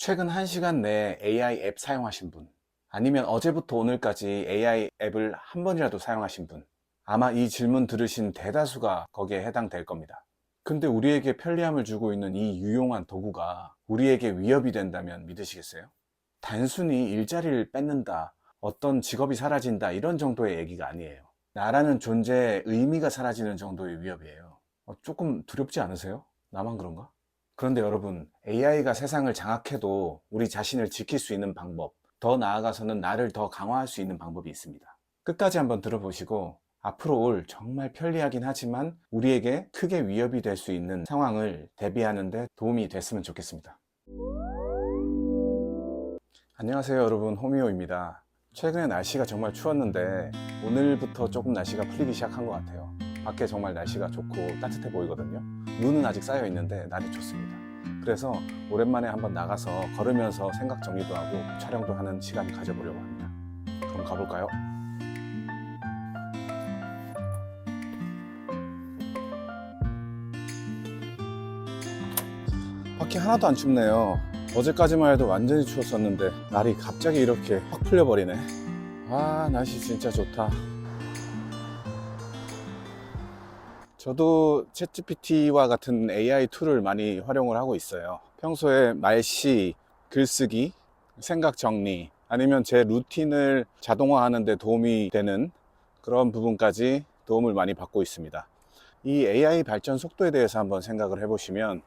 최근 1시간 내에 AI 앱 사용하신 분, 아니면 어제부터 오늘까지 AI 앱을 한 번이라도 사용하신 분, 아마 이 질문 들으신 대다수가 거기에 해당될 겁니다. 근데 우리에게 편리함을 주고 있는 이 유용한 도구가 우리에게 위협이 된다면 믿으시겠어요? 단순히 일자리를 뺏는다, 어떤 직업이 사라진다 이런 정도의 얘기가 아니에요. 나라는 존재의 의미가 사라지는 정도의 위협이에요. 조금 두렵지 않으세요? 나만 그런가? 그런데 여러분, AI가 세상을 장악해도 우리 자신을 지킬 수 있는 방법, 더 나아가서는 나를 더 강화할 수 있는 방법이 있습니다. 끝까지 한번 들어보시고 앞으로 올 정말 편리하긴 하지만 우리에게 크게 위협이 될 수 있는 상황을 대비하는 데 도움이 됐으면 좋겠습니다. 안녕하세요 여러분, 호미호입니다. 최근에 날씨가 정말 추웠는데 오늘부터 조금 날씨가 풀리기 시작한 것 같아요. 밖에 정말 날씨가 좋고 따뜻해 보이거든요. 눈은 아직 쌓여 있는데 날이 좋습니다. 그래서 오랜만에 한번 나가서 걸으면서 생각 정리도 하고 촬영도 하는 시간 가져보려고 합니다. 그럼 가볼까요? 밖이 하나도 안 춥네요. 어제까지만 해도 완전히 추웠었는데 날이 갑자기 이렇게 확 풀려버리네. 아, 날씨 진짜 좋다. 저도 챗GPT와 같은 AI 툴을 많이 활용을 하고 있어요. 평소에 말씨, 글쓰기, 생각 정리, 아니면 제 루틴을 자동화하는 데 도움이 되는 그런 부분까지 도움을 많이 받고 있습니다. 이 AI 발전 속도에 대해서 한번 생각을 해보시면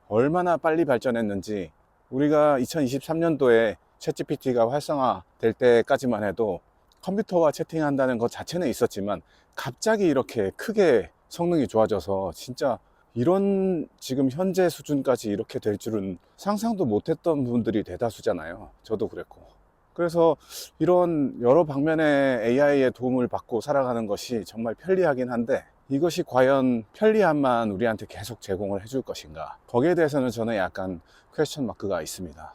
얼마나 빨리 발전했는지, 우리가 2023년도에 챗GPT가 활성화될 때까지만 해도 컴퓨터와 채팅한다는 것 자체는 있었지만 갑자기 이렇게 크게 성능이 좋아져서 진짜 이런 지금 현재 수준까지 이렇게 될 줄은 상상도 못했던 분들이 대다수잖아요. 저도 그랬고. 그래서 이런 여러 방면의 AI의 도움을 받고 살아가는 것이 정말 편리하긴 한데, 이것이 과연 편리함만 우리한테 계속 제공을 해줄 것인가, 거기에 대해서는 저는 약간 퀘스천 마크가 있습니다.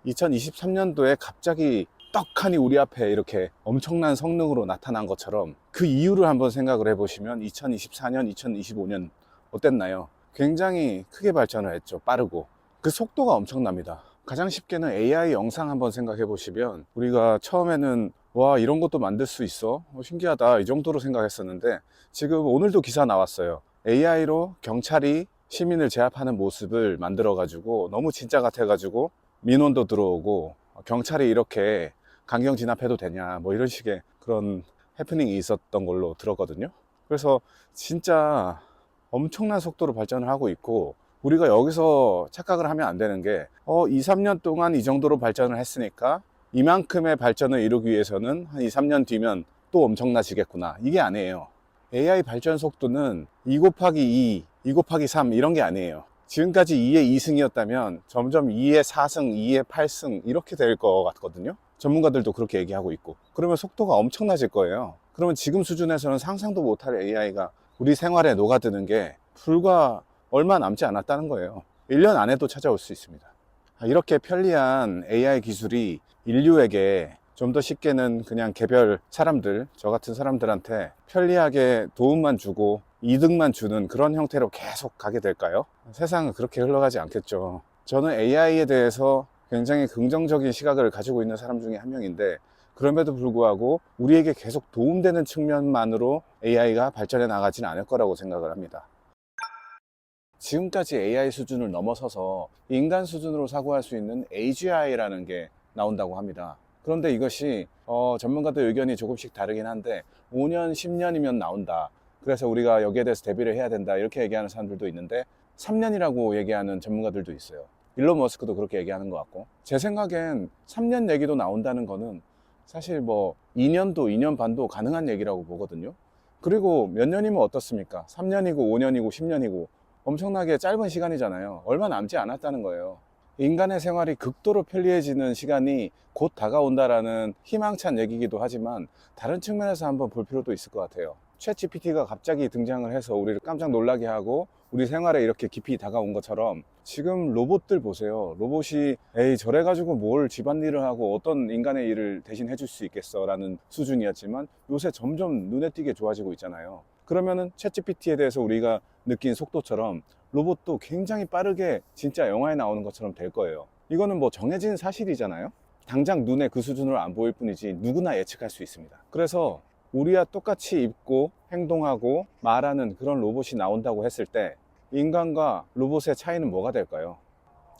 2023년도에 갑자기 떡하니 우리 앞에 이렇게 엄청난 성능으로 나타난 것처럼 그 이유를 한번 생각을 해보시면 2024년, 2025년 어땠나요? 굉장히 크게 발전을 했죠. 빠르고 그 속도가 엄청납니다. 가장 쉽게는 AI 영상 한번 생각해 보시면, 우리가 처음에는 와, 이런 것도 만들 수 있어? 신기하다, 이 정도로 생각했었는데 지금 오늘도 기사 나왔어요. AI로 경찰이 시민을 제압하는 모습을 만들어 가지고 너무 진짜 같아 가지고 민원도 들어오고, 경찰이 이렇게 강경 진압해도 되냐 뭐 이런 식의 그런 해프닝이 있었던 걸로 들었거든요. 그래서 진짜 엄청난 속도로 발전을 하고 있고, 우리가 여기서 착각을 하면 안 되는 게 2, 3년 동안 이 정도로 발전을 했으니까 이만큼의 발전을 이루기 위해서는 한 2, 3년 뒤면 또 엄청나지겠구나, 이게 아니에요. AI 발전 속도는 2 곱하기 2, 2 곱하기 3 이런 게 아니에요. 지금까지 2의 2승이었다면 점점 2의 4승, 2의 8승 이렇게 될 것 같거든요. 전문가들도 그렇게 얘기하고 있고. 그러면 속도가 엄청나질 거예요. 그러면 지금 수준에서는 상상도 못할 AI가 우리 생활에 녹아드는 게 불과 얼마 남지 않았다는 거예요. 1년 안에도 찾아올 수 있습니다. 이렇게 편리한 AI 기술이 인류에게 좀 더 쉽게는 그냥 개별 사람들, 저 같은 사람들한테 편리하게 도움만 주고 이득만 주는 그런 형태로 계속 가게 될까요? 세상은 그렇게 흘러가지 않겠죠. 저는 AI에 대해서 굉장히 긍정적인 시각을 가지고 있는 사람 중에 한 명인데, 그럼에도 불구하고 우리에게 계속 도움되는 측면만으로 AI가 발전해 나가지는 않을 거라고 생각을 합니다. 지금까지 AI 수준을 넘어서서 인간 수준으로 사고할 수 있는 AGI라는 게 나온다고 합니다. 그런데 이것이 전문가들 의견이 조금씩 다르긴 한데 5년, 10년이면 나온다. 그래서 우리가 여기에 대해서 대비를 해야 된다, 이렇게 얘기하는 사람들도 있는데 3년이라고 얘기하는 전문가들도 있어요. 일론 머스크도 그렇게 얘기하는 것 같고, 제 생각엔 3년 얘기도 나온다는 거는 사실 뭐 2년도 2년 반도 가능한 얘기라고 보거든요. 그리고 몇 년이면 어떻습니까? 3년이고 5년이고 10년이고 엄청나게 짧은 시간이잖아요. 얼마 남지 않았다는 거예요. 인간의 생활이 극도로 편리해지는 시간이 곧 다가온다라는 희망찬 얘기이기도 하지만, 다른 측면에서 한번 볼 필요도 있을 것 같아요. 챗 GPT가 갑자기 등장을 해서 우리를 깜짝 놀라게 하고 우리 생활에 이렇게 깊이 다가온 것처럼, 지금 로봇들 보세요. 로봇이 에이 저래 가지고 뭘 집안일을 하고 어떤 인간의 일을 대신 해줄 수 있겠어 라는 수준이었지만 요새 점점 눈에 띄게 좋아지고 있잖아요. 그러면은 챗 GPT에 대해서 우리가 느낀 속도처럼 로봇도 굉장히 빠르게 진짜 영화에 나오는 것처럼 될 거예요. 이거는 뭐 정해진 사실이잖아요. 당장 눈에 그 수준으로 안 보일 뿐이지 누구나 예측할 수 있습니다. 그래서 우리와 똑같이 입고 행동하고 말하는 그런 로봇이 나온다고 했을 때 인간과 로봇의 차이는 뭐가 될까요?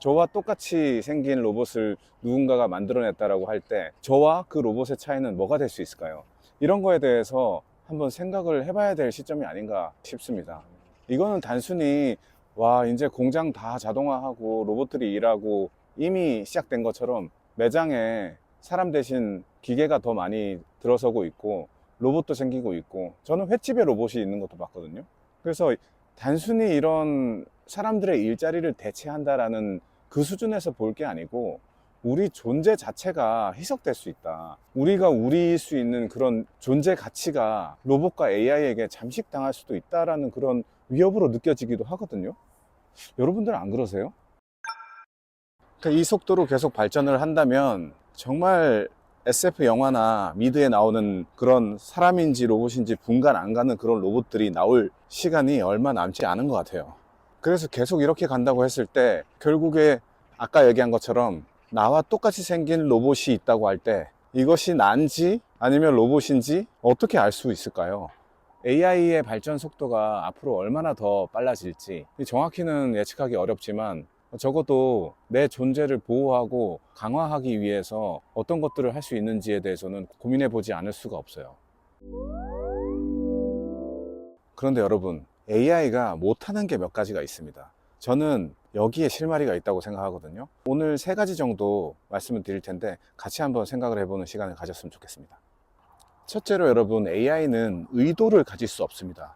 저와 똑같이 생긴 로봇을 누군가가 만들어냈다라고 할 때 저와 그 로봇의 차이는 뭐가 될 수 있을까요? 이런 거에 대해서 한번 생각을 해봐야 될 시점이 아닌가 싶습니다. 이거는 단순히 와 이제 공장 다 자동화하고 로봇들이 일하고 이미 시작된 것처럼 매장에 사람 대신 기계가 더 많이 들어서고 있고 로봇도 생기고 있고, 저는 횟집에 로봇이 있는 것도 봤거든요. 그래서 단순히 이런 사람들의 일자리를 대체한다라는 그 수준에서 볼 게 아니고 우리 존재 자체가 희석될 수 있다. 우리가 우리일 수 있는 그런 존재 가치가 로봇과 AI에게 잠식당할 수도 있다라는 그런 위협으로 느껴지기도 하거든요. 여러분들은 안 그러세요? 이 속도로 계속 발전을 한다면 정말 SF 영화나 미드에 나오는 그런 사람인지 로봇인지 분간 안 가는 그런 로봇들이 나올 시간이 얼마 남지 않은 것 같아요. 그래서 계속 이렇게 간다고 했을 때 결국에 아까 얘기한 것처럼 나와 똑같이 생긴 로봇이 있다고 할 때 이것이 난지 아니면 로봇인지 어떻게 알 수 있을까요? AI의 발전 속도가 앞으로 얼마나 더 빨라질지 정확히는 예측하기 어렵지만 적어도 내 존재를 보호하고 강화하기 위해서 어떤 것들을 할 수 있는지에 대해서는 고민해 보지 않을 수가 없어요. 그런데 여러분, AI가 못하는 게 몇 가지가 있습니다. 저는 여기에 실마리가 있다고 생각하거든요. 오늘 세 가지 정도 말씀을 드릴 텐데 같이 한번 생각을 해보는 시간을 가졌으면 좋겠습니다. 첫째로 여러분, AI는 의도를 가질 수 없습니다.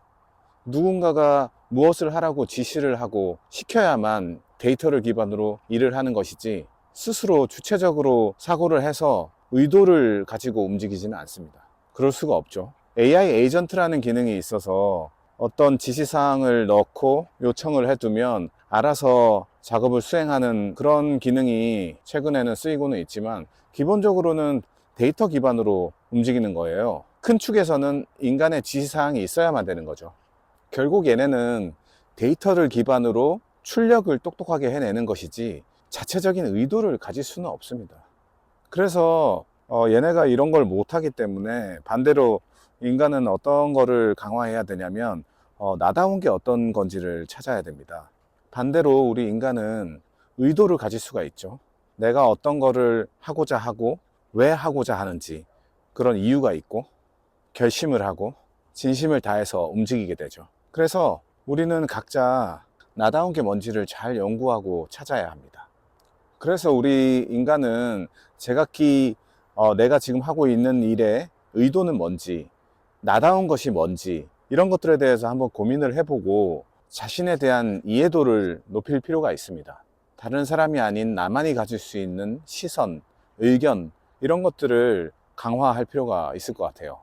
누군가가 무엇을 하라고 지시를 하고 시켜야만 데이터를 기반으로 일을 하는 것이지 스스로 주체적으로 사고를 해서 의도를 가지고 움직이지는 않습니다. 그럴 수가 없죠. AI 에이전트라는 기능이 있어서 어떤 지시사항을 넣고 요청을 해두면 알아서 작업을 수행하는 그런 기능이 최근에는 쓰이고는 있지만 기본적으로는 데이터 기반으로 움직이는 거예요. 큰 축에서는 인간의 지시사항이 있어야만 되는 거죠. 결국 얘네는 데이터를 기반으로 출력을 똑똑하게 해내는 것이지 자체적인 의도를 가질 수는 없습니다. 그래서 얘네가 이런 걸 못하기 때문에 반대로 인간은 어떤 거를 강화해야 되냐면 나다운 게 어떤 건지를 찾아야 됩니다. 반대로 우리 인간은 의도를 가질 수가 있죠. 내가 어떤 거를 하고자 하고 왜 하고자 하는지 그런 이유가 있고 결심을 하고 진심을 다해서 움직이게 되죠. 그래서 우리는 각자 나다운 게 뭔지를 잘 연구하고 찾아야 합니다. 그래서 우리 인간은 제각기 내가 지금 하고 있는 일의 의도는 뭔지, 나다운 것이 뭔지 이런 것들에 대해서 한번 고민을 해보고 자신에 대한 이해도를 높일 필요가 있습니다. 다른 사람이 아닌 나만이 가질 수 있는 시선, 의견 이런 것들을 강화할 필요가 있을 것 같아요.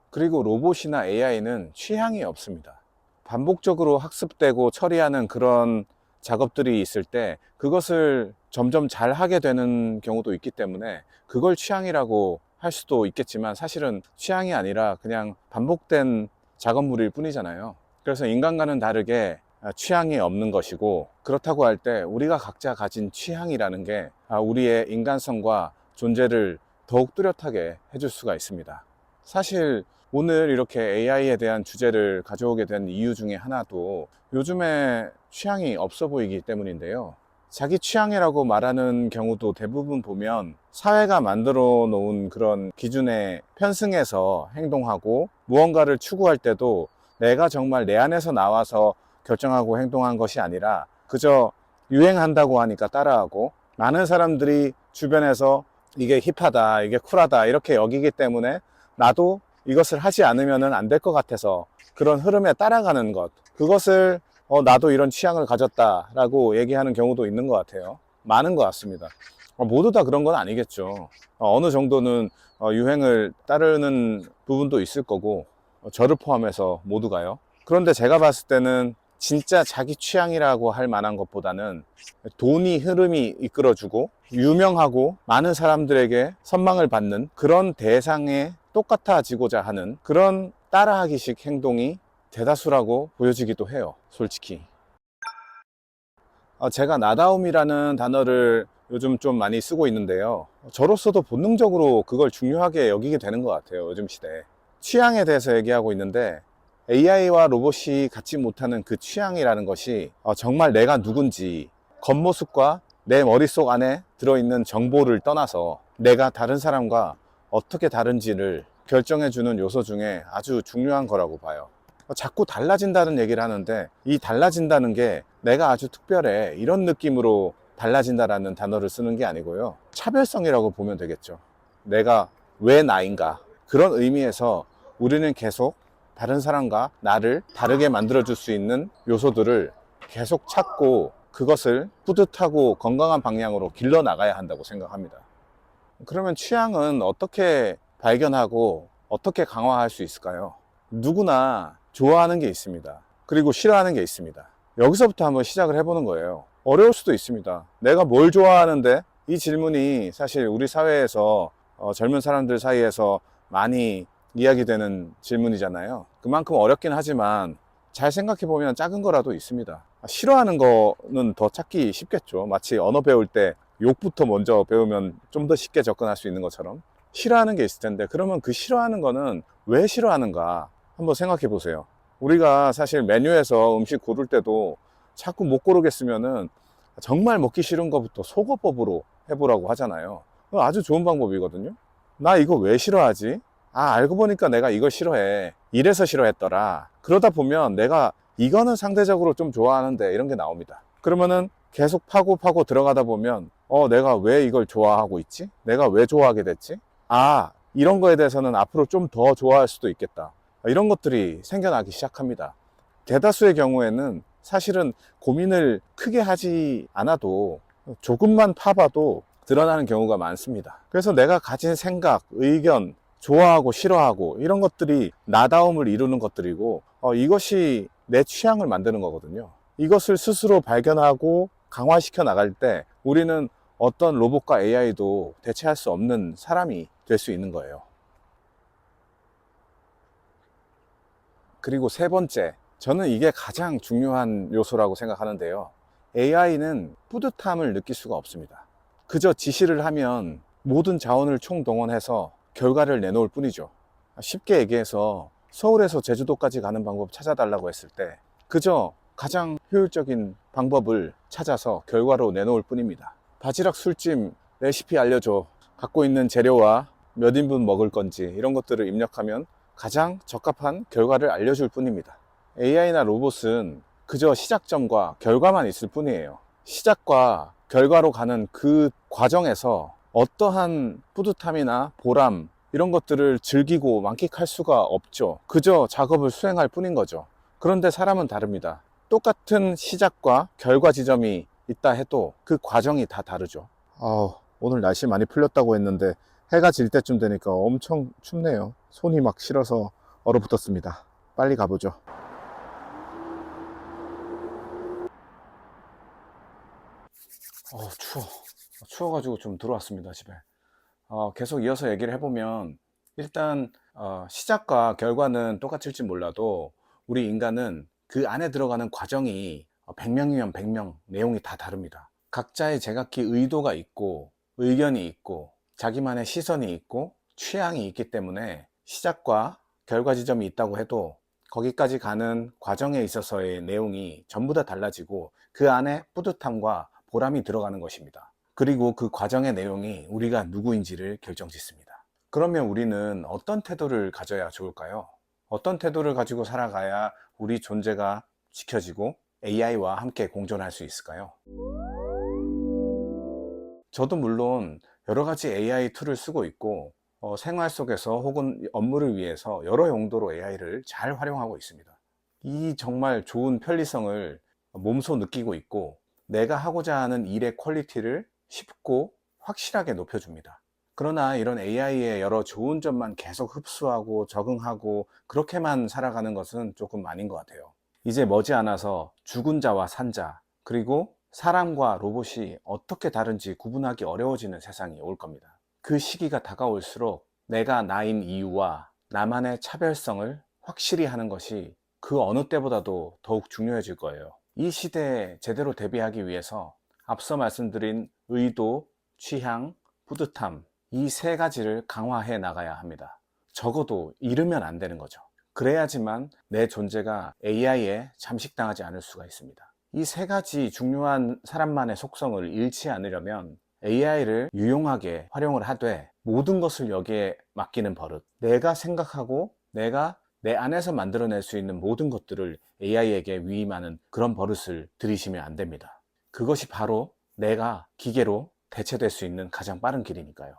그리고 로봇이나 AI는 취향이 없습니다. 반복적으로 학습되고 처리하는 그런 작업들이 있을 때 그것을 점점 잘 하게 되는 경우도 있기 때문에 그걸 취향이라고 할 수도 있겠지만 사실은 취향이 아니라 그냥 반복된 작업물일 뿐이잖아요. 그래서 인간과는 다르게 취향이 없는 것이고, 그렇다고 할 때 우리가 각자 가진 취향이라는 게 우리의 인간성과 존재를 더욱 뚜렷하게 해줄 수가 있습니다. 사실 오늘 이렇게 AI에 대한 주제를 가져오게 된 이유 중에 하나도 요즘에 취향이 없어 보이기 때문인데요. 자기 취향이라고 말하는 경우도 대부분 보면 사회가 만들어 놓은 그런 기준에 편승해서 행동하고 무언가를 추구할 때도 내가 정말 내 안에서 나와서 결정하고 행동한 것이 아니라 그저 유행한다고 하니까 따라하고, 많은 사람들이 주변에서 이게 힙하다, 이게 쿨하다 이렇게 여기기 때문에 나도 이것을 하지 않으면 안 될 것 같아서 그런 흐름에 따라가는 것, 그것을 나도 이런 취향을 가졌다라고 얘기하는 경우도 있는 것 같아요. 많은 것 같습니다. 모두 다 그런 건 아니겠죠. 어느 정도는 유행을 따르는 부분도 있을 거고, 저를 포함해서 모두가요. 그런데 제가 봤을 때는 진짜 자기 취향이라고 할 만한 것보다는 돈이 흐름이 이끌어주고 유명하고 많은 사람들에게 선망을 받는 그런 대상에 똑같아지고자 하는 그런 따라하기식 행동이 대다수라고 보여지기도 해요, 솔직히. 제가 나다움이라는 단어를 요즘 좀 많이 쓰고 있는데요. 저로서도 본능적으로 그걸 중요하게 여기게 되는 것 같아요. 요즘 시대에. 취향에 대해서 얘기하고 있는데 AI와 로봇이 갖지 못하는 그 취향이라는 것이 정말 내가 누군지 겉모습과 내 머릿속 안에 들어있는 정보를 떠나서 내가 다른 사람과 어떻게 다른지를 결정해주는 요소 중에 아주 중요한 거라고 봐요. 자꾸 달라진다는 얘기를 하는데 이 달라진다는 게 내가 아주 특별해 이런 느낌으로 달라진다라는 단어를 쓰는 게 아니고요. 차별성이라고 보면 되겠죠. 내가 왜 나인가 그런 의미에서 우리는 계속 다른 사람과 나를 다르게 만들어줄 수 있는 요소들을 계속 찾고 그것을 뿌듯하고 건강한 방향으로 길러 나가야 한다고 생각합니다. 그러면 취향은 어떻게 발견하고 어떻게 강화할 수 있을까요? 누구나 좋아하는 게 있습니다. 그리고 싫어하는 게 있습니다. 여기서부터 한번 시작을 해보는 거예요. 어려울 수도 있습니다. 내가 뭘 좋아하는데? 이 질문이 사실 우리 사회에서 젊은 사람들 사이에서 많이 이야기되는 질문이잖아요. 그만큼 어렵긴 하지만 잘 생각해보면 작은 거라도 있습니다. 싫어하는 거는 더 찾기 쉽겠죠. 마치 언어 배울 때 욕부터 먼저 배우면 좀 더 쉽게 접근할 수 있는 것처럼 싫어하는 게 있을 텐데 그러면 그 싫어하는 거는 왜 싫어하는가 한번 생각해 보세요. 우리가 사실 메뉴에서 음식 고를 때도 자꾸 못 고르겠으면은 정말 먹기 싫은 것부터 소거법으로 해보라고 하잖아요. 그거 아주 좋은 방법이거든요. 나 이거 왜 싫어하지? 알고 보니까 내가 이걸 싫어해. 이래서 싫어했더라. 그러다 보면 내가 이거는 상대적으로 좀 좋아하는데 이런 게 나옵니다. 그러면은 계속 파고 들어가다 보면 내가 왜 이걸 좋아하고 있지? 내가 왜 좋아하게 됐지? 이런 거에 대해서는 앞으로 좀 더 좋아할 수도 있겠다. 이런 것들이 생겨나기 시작합니다. 대다수의 경우에는 사실은 고민을 크게 하지 않아도 조금만 파봐도 드러나는 경우가 많습니다. 그래서 내가 가진 생각, 의견, 좋아하고 싫어하고 이런 것들이 나다움을 이루는 것들이고 이것이 내 취향을 만드는 거거든요. 이것을 스스로 발견하고 강화시켜 나갈 때 우리는 어떤 로봇과 AI도 대체할 수 없는 사람이 될 수 있는 거예요. 그리고 세 번째, 저는 이게 가장 중요한 요소라고 생각하는데요. AI는 뿌듯함을 느낄 수가 없습니다. 그저 지시를 하면 모든 자원을 총동원해서 결과를 내놓을 뿐이죠. 쉽게 얘기해서 서울에서 제주도까지 가는 방법 찾아달라고 했을 때 그저 가장 효율적인 방법을 찾아서 결과로 내놓을 뿐입니다. 바지락 술찜 레시피 알려줘. 갖고 있는 재료와 몇 인분 먹을 건지 이런 것들을 입력하면 가장 적합한 결과를 알려줄 뿐입니다. AI나 로봇은 그저 시작점과 결과만 있을 뿐이에요. 시작과 결과로 가는 그 과정에서 어떠한 뿌듯함이나 보람 이런 것들을 즐기고 만끽할 수가 없죠. 그저 작업을 수행할 뿐인 거죠. 그런데 사람은 다릅니다. 똑같은 시작과 결과 지점이 있다 해도 그 과정이 다 다르죠. 오늘 날씨 많이 풀렸다고 했는데 해가 질 때쯤 되니까 엄청 춥네요. 손이 막 시려서 얼어붙었습니다. 빨리 가보죠. 추워. 추워가지고 좀 들어왔습니다, 집에. 계속 이어서 얘기를 해보면 일단 시작과 결과는 똑같을지 몰라도 우리 인간은 그 안에 들어가는 과정이 100명이면 100명 내용이 다 다릅니다. 각자의 제각기 의도가 있고 의견이 있고 자기만의 시선이 있고 취향이 있기 때문에 시작과 결과 지점이 있다고 해도 거기까지 가는 과정에 있어서의 내용이 전부 다 달라지고 그 안에 뿌듯함과 보람이 들어가는 것입니다. 그리고 그 과정의 내용이 우리가 누구인지를 결정짓습니다. 그러면 우리는 어떤 태도를 가져야 좋을까요? 어떤 태도를 가지고 살아가야 우리 존재가 지켜지고 AI와 함께 공존할 수 있을까요? 저도 물론 여러 가지 AI 툴을 쓰고 있고 생활 속에서 혹은 업무를 위해서 여러 용도로 AI를 잘 활용하고 있습니다. 이 정말 좋은 편리성을 몸소 느끼고 있고 내가 하고자 하는 일의 퀄리티를 쉽고 확실하게 높여줍니다. 그러나 이런 AI의 여러 좋은 점만 계속 흡수하고 적응하고 그렇게만 살아가는 것은 조금 아닌 것 같아요. 이제 머지않아서 죽은 자와 산 자, 그리고 사람과 로봇이 어떻게 다른지 구분하기 어려워지는 세상이 올 겁니다. 그 시기가 다가올수록 내가 나인 이유와 나만의 차별성을 확실히 하는 것이 그 어느 때보다도 더욱 중요해질 거예요. 이 시대에 제대로 대비하기 위해서 앞서 말씀드린 의도, 취향, 뿌듯함, 이 세 가지를 강화해 나가야 합니다. 적어도 잃으면 안 되는 거죠. 그래야지만 내 존재가 AI에 잠식당하지 않을 수가 있습니다. 이 세 가지 중요한 사람만의 속성을 잃지 않으려면 AI를 유용하게 활용을 하되 모든 것을 여기에 맡기는 버릇, 내가 생각하고 내가 내 안에서 만들어낼 수 있는 모든 것들을 AI에게 위임하는 그런 버릇을 들이시면 안 됩니다. 그것이 바로 내가 기계로 대체될 수 있는 가장 빠른 길이니까요.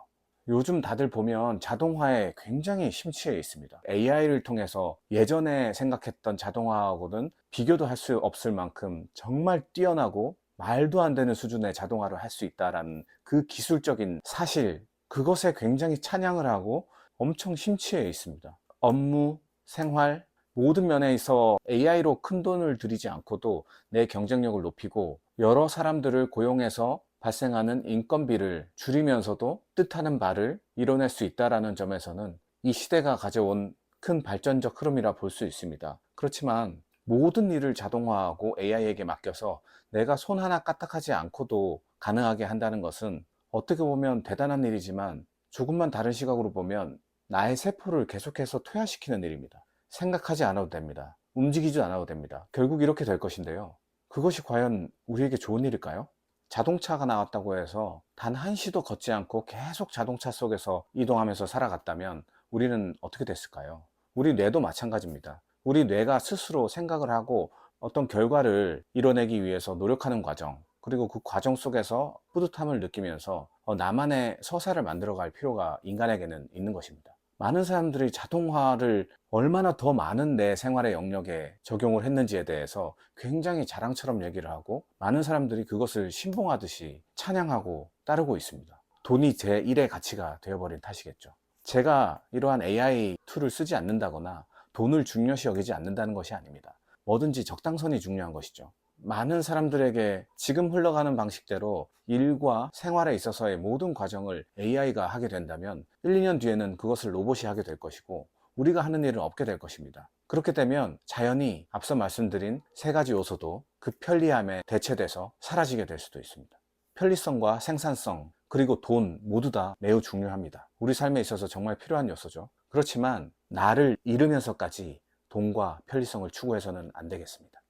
요즘 다들 보면 자동화에 굉장히 심취해 있습니다. AI를 통해서 예전에 생각했던 자동화하고는 비교도 할 수 없을 만큼 정말 뛰어나고 말도 안 되는 수준의 자동화를 할 수 있다라는 그 기술적인 사실, 그것에 굉장히 찬양을 하고 엄청 심취해 있습니다. 업무, 생활, 모든 면에 있어 AI로 큰 돈을 들이지 않고도 내 경쟁력을 높이고 여러 사람들을 고용해서 발생하는 인건비를 줄이면서도 뜻하는 바를 이뤄낼 수 있다는 점에서는 이 시대가 가져온 큰 발전적 흐름이라 볼 수 있습니다. 그렇지만 모든 일을 자동화하고 AI에게 맡겨서 내가 손 하나 까딱하지 않고도 가능하게 한다는 것은 어떻게 보면 대단한 일이지만 조금만 다른 시각으로 보면 나의 세포를 계속해서 퇴화시키는 일입니다. 생각하지 않아도 됩니다. 움직이지 않아도 됩니다. 결국 이렇게 될 것인데요. 그것이 과연 우리에게 좋은 일일까요? 자동차가 나왔다고 해서 단 한시도 걷지 않고 계속 자동차 속에서 이동하면서 살아갔다면 우리는 어떻게 됐을까요? 우리 뇌도 마찬가지입니다. 우리 뇌가 스스로 생각을 하고 어떤 결과를 이뤄내기 위해서 노력하는 과정, 그리고 그 과정 속에서 뿌듯함을 느끼면서 나만의 서사를 만들어갈 필요가 인간에게는 있는 것입니다. 많은 사람들이 자동화를 얼마나 더 많은 내 생활의 영역에 적용을 했는지에 대해서 굉장히 자랑처럼 얘기를 하고 많은 사람들이 그것을 신봉하듯이 찬양하고 따르고 있습니다. 돈이 제1의 가치가 되어버린 탓이겠죠. 제가 이러한 AI 툴을 쓰지 않는다거나 돈을 중요시 여기지 않는다는 것이 아닙니다. 뭐든지 적당선이 중요한 것이죠. 많은 사람들에게 지금 흘러가는 방식대로 일과 생활에 있어서의 모든 과정을 AI가 하게 된다면 1, 2년 뒤에는 그것을 로봇이 하게 될 것이고 우리가 하는 일은 없게 될 것입니다. 그렇게 되면 자연히 앞서 말씀드린 세 가지 요소도 그 편리함에 대체돼서 사라지게 될 수도 있습니다. 편리성과 생산성 그리고 돈 모두 다 매우 중요합니다. 우리 삶에 있어서 정말 필요한 요소죠. 그렇지만 나를 잃으면서까지 돈과 편리성을 추구해서는 안 되겠습니다.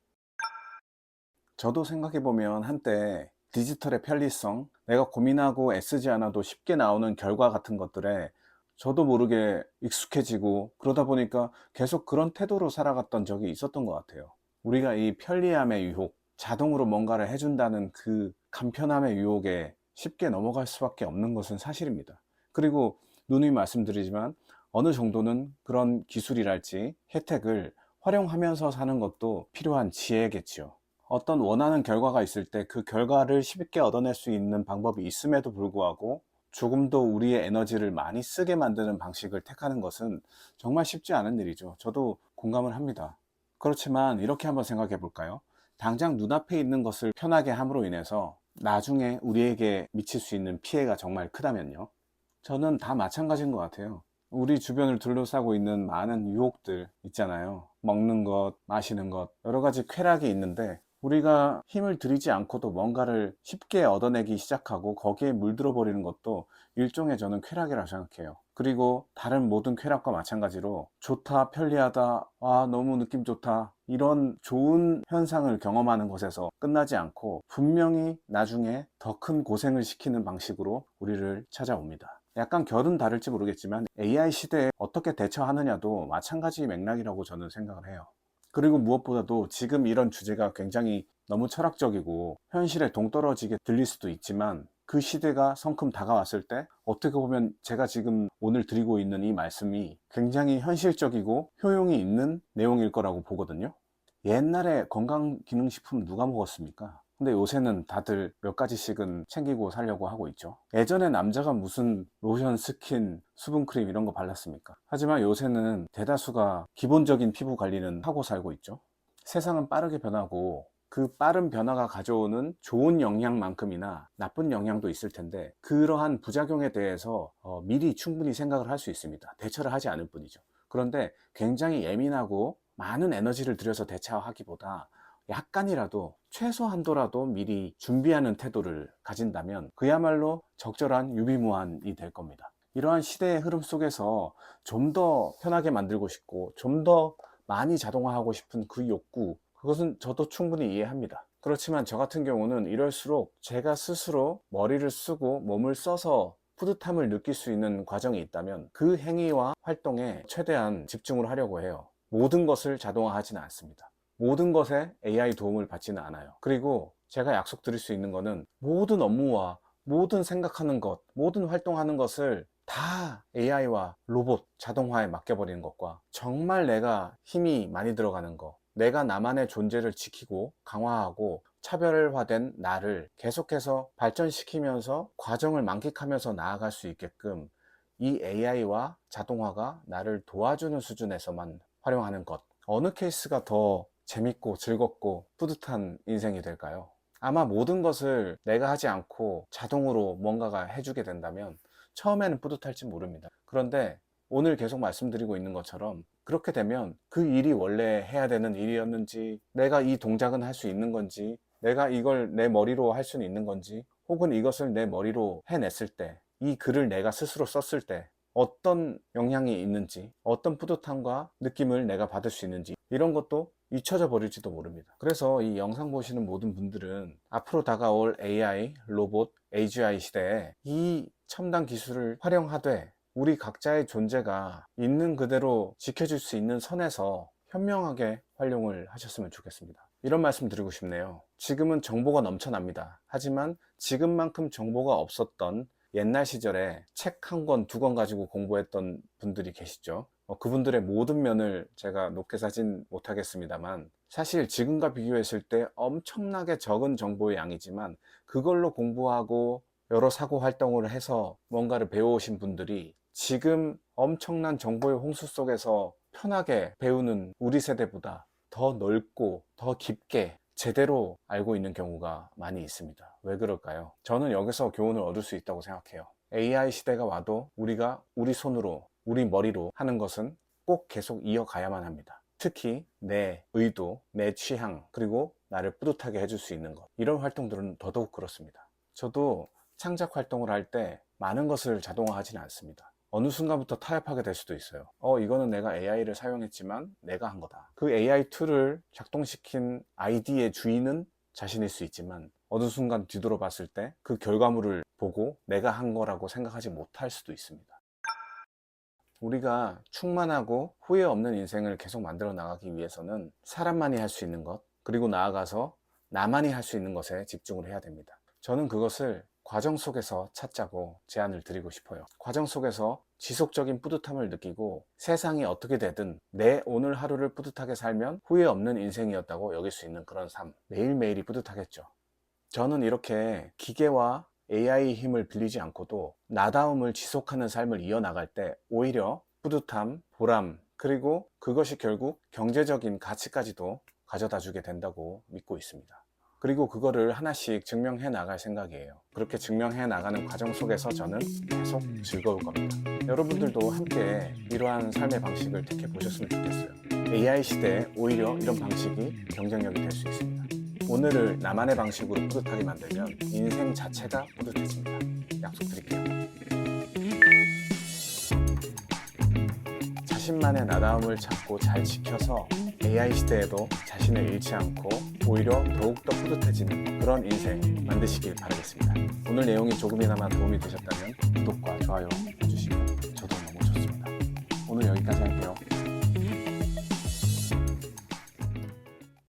저도 생각해보면 한때 디지털의 편리성, 내가 고민하고 애쓰지 않아도 쉽게 나오는 결과 같은 것들에 저도 모르게 익숙해지고 그러다 보니까 계속 그런 태도로 살아갔던 적이 있었던 것 같아요. 우리가 이 편리함의 유혹, 자동으로 뭔가를 해준다는 그 간편함의 유혹에 쉽게 넘어갈 수밖에 없는 것은 사실입니다. 그리고 누누이 말씀드리지만 어느 정도는 그런 기술이랄지 혜택을 활용하면서 사는 것도 필요한 지혜겠지요. 어떤 원하는 결과가 있을 때 그 결과를 쉽게 얻어낼 수 있는 방법이 있음에도 불구하고 조금 더 우리의 에너지를 많이 쓰게 만드는 방식을 택하는 것은 정말 쉽지 않은 일이죠. 저도 공감을 합니다. 그렇지만 이렇게 한번 생각해 볼까요? 당장 눈앞에 있는 것을 편하게 함으로 인해서 나중에 우리에게 미칠 수 있는 피해가 정말 크다면요. 저는 다 마찬가지인 것 같아요. 우리 주변을 둘러싸고 있는 많은 유혹들 있잖아요. 먹는 것, 마시는 것, 여러 가지 쾌락이 있는데 우리가 힘을 들이지 않고도 뭔가를 쉽게 얻어내기 시작하고 거기에 물들어 버리는 것도 일종의 저는 쾌락이라고 생각해요. 그리고 다른 모든 쾌락과 마찬가지로 좋다, 편리하다, 와, 너무 느낌 좋다, 이런 좋은 현상을 경험하는 것에서 끝나지 않고 분명히 나중에 더 큰 고생을 시키는 방식으로 우리를 찾아옵니다. 약간 결은 다를지 모르겠지만 AI 시대에 어떻게 대처하느냐도 마찬가지 맥락이라고 저는 생각을 해요. 그리고 무엇보다도 지금 이런 주제가 굉장히 너무 철학적이고 현실에 동떨어지게 들릴 수도 있지만 그 시대가 성큼 다가왔을 때 어떻게 보면 제가 지금 오늘 드리고 있는 이 말씀이 굉장히 현실적이고 효용이 있는 내용일 거라고 보거든요. 옛날에 건강기능식품 누가 먹었습니까? 근데 요새는 다들 몇 가지씩은 챙기고 살려고 하고 있죠. 예전에 남자가 무슨 로션, 스킨, 수분크림 이런 거 발랐습니까? 하지만 요새는 대다수가 기본적인 피부 관리는 하고 살고 있죠. 세상은 빠르게 변하고 그 빠른 변화가 가져오는 좋은 영향만큼이나 나쁜 영향도 있을 텐데 그러한 부작용에 대해서 미리 충분히 생각을 할 수 있습니다. 대처를 하지 않을 뿐이죠. 그런데 굉장히 예민하고 많은 에너지를 들여서 대처하기보다 약간이라도 최소한도라도 미리 준비하는 태도를 가진다면 그야말로 적절한 유비무환이 될 겁니다. 이러한 시대의 흐름 속에서 좀 더 편하게 만들고 싶고 좀 더 많이 자동화하고 싶은 그 욕구, 그것은 저도 충분히 이해합니다. 그렇지만 저 같은 경우는 이럴수록 제가 스스로 머리를 쓰고 몸을 써서 뿌듯함을 느낄 수 있는 과정이 있다면 그 행위와 활동에 최대한 집중을 하려고 해요. 모든 것을 자동화하지는 않습니다. 모든 것에 AI 도움을 받지는 않아요. 그리고 제가 약속드릴 수 있는 거는 모든 업무와 모든 생각하는 것, 모든 활동하는 것을 다 AI와 로봇, 자동화에 맡겨버리는 것과 정말 내가 힘이 많이 들어가는 것, 내가 나만의 존재를 지키고 강화하고 차별화된 나를 계속해서 발전시키면서 과정을 만끽하면서 나아갈 수 있게끔 이 AI와 자동화가 나를 도와주는 수준에서만 활용하는 것, 어느 케이스가 더 재밌고 즐겁고 뿌듯한 인생이 될까요? 아마 모든 것을 내가 하지 않고 자동으로 뭔가가 해주게 된다면 처음에는 뿌듯할지 모릅니다. 그런데 오늘 계속 말씀드리고 있는 것처럼 그렇게 되면 그 일이 원래 해야 되는 일이었는지, 내가 이 동작은 할 수 있는 건지, 내가 이걸 내 머리로 할 수는 있는 건지, 혹은 이것을 내 머리로 해냈을 때, 이 글을 내가 스스로 썼을 때 어떤 영향이 있는지, 어떤 뿌듯함과 느낌을 내가 받을 수 있는지, 이런 것도 잊혀져 버릴지도 모릅니다. 그래서 이 영상 보시는 모든 분들은 앞으로 다가올 AI, 로봇, AGI 시대에 이 첨단 기술을 활용하되 우리 각자의 존재가 있는 그대로 지켜질 수 있는 선에서 현명하게 활용을 하셨으면 좋겠습니다. 이런 말씀 드리고 싶네요. 지금은 정보가 넘쳐납니다. 하지만 지금만큼 정보가 없었던 옛날 시절에 책 한 권, 두 권 가지고 공부했던 분들이 계시죠. 그분들의 모든 면을 제가 높게 사진 못하겠습니다만 사실 지금과 비교했을 때 엄청나게 적은 정보의 양이지만 그걸로 공부하고 여러 사고 활동을 해서 뭔가를 배워오신 분들이 지금 엄청난 정보의 홍수 속에서 편하게 배우는 우리 세대보다 더 넓고 더 깊게 제대로 알고 있는 경우가 많이 있습니다. 왜 그럴까요? 저는 여기서 교훈을 얻을 수 있다고 생각해요. AI 시대가 와도 우리가 우리 손으로, 우리 머리로 하는 것은 꼭 계속 이어가야만 합니다. 특히 내 의도, 내 취향, 그리고 나를 뿌듯하게 해줄 수 있는 것, 이런 활동들은 더더욱 그렇습니다. 저도 창작 활동을 할 때 많은 것을 자동화하지는 않습니다. 어느 순간부터 타협하게 될 수도 있어요. 이거는 내가 AI를 사용했지만 내가 한 거다. 그 AI 툴을 작동시킨 아이디의 주인은 자신일 수 있지만 어느 순간 뒤돌아봤을 때 그 결과물을 보고 내가 한 거라고 생각하지 못할 수도 있습니다. 우리가 충만하고 후회 없는 인생을 계속 만들어 나가기 위해서는 사람만이 할 수 있는 것, 그리고 나아가서 나만이 할 수 있는 것에 집중을 해야 됩니다. 저는 그것을 과정 속에서 찾자고 제안을 드리고 싶어요. 과정 속에서 지속적인 뿌듯함을 느끼고 세상이 어떻게 되든 내 오늘 하루를 뿌듯하게 살면 후회 없는 인생이었다고 여길 수 있는 그런 삶, 매일매일이 뿌듯하겠죠. 저는 이렇게 기계와 AI 힘을 빌리지 않고도 나다움을 지속하는 삶을 이어나갈 때 오히려 뿌듯함, 보람, 그리고 그것이 결국 경제적인 가치까지도 가져다 주게 된다고 믿고 있습니다. 그리고 그거를 하나씩 증명해 나갈 생각이에요. 그렇게 증명해 나가는 과정 속에서 저는 계속 즐거울 겁니다. 여러분들도 함께 이러한 삶의 방식을 택해 보셨으면 좋겠어요. AI 시대에 오히려 이런 방식이 경쟁력이 될 수 있습니다. 오늘을 나만의 방식으로 뿌듯하게 만들면 인생 자체가 뿌듯해집니다. 약속드릴게요. 자신만의 나다움을 찾고 잘 지켜서 AI 시대에도 자신을 잃지 않고 오히려 더욱더 뿌듯해지는 그런 인생 만드시길 바라겠습니다. 오늘 내용이 조금이나마 도움이 되셨다면 구독과 좋아요 해주시면 저도 너무 좋습니다. 오늘 여기까지 할게요.